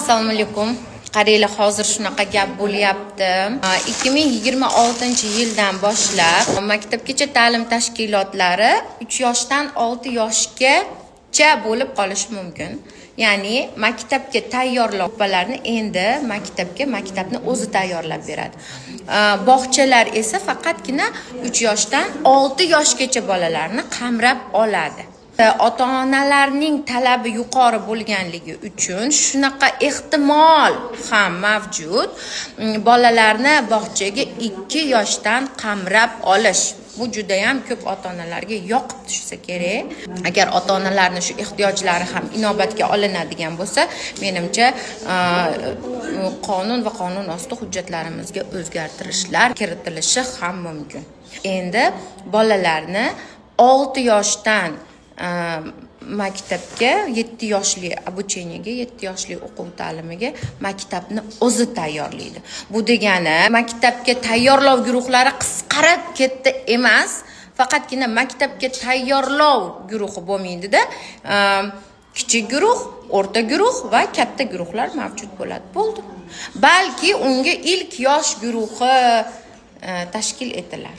Assalomu alaykum. Qaranglar, hozir shunaqa gap bo'lyapti. 2026-yildan boshlab maktabgacha ta'lim tashkilotlari 3 yoshdan 6 yoshgacha bo'lib qolishi mumkin. Ya'ni maktabga tayyorlovchilarni endi maktabni o'zi tayyorlab beradi. Bog'chalar esa faqatgina 3 yoshdan 6 yoshgacha bolalarni qamrab oladi. Ota-onalarning talabi yuqori bo'lganligi uchun shunaqa ehtimol ham mavjud. Bolalarni bog'chaga 2 yoshdan qamrab olish. Bu juda ham ko'p ota-onalarga yoqib tushsa kerak. Agar ota-onalarning shu ehtiyojlari ham inobatga olinadigan bo'lsa, menimcha qonun va qonun osti hujjatlarimizga o'zgartirishlar kiritilishi ham mumkin. Endi bolalarni 6 yoshdan maktabga 7 yoshli obucheniyaga 7 yoshli o'quv ta'limiga maktabni o'zi tayyorlaydi. Bu degani maktabga tayyorlov guruhlari qisqarib ketdi emas, faqatgina maktabga tayyorlov guruhi bo'lmaydi-da, kichik guruh, o'rta guruh va katta guruhlar mavjud bo'ladi. Bo'ldi. Balki unga ilk yosh guruhi tashkil etilar.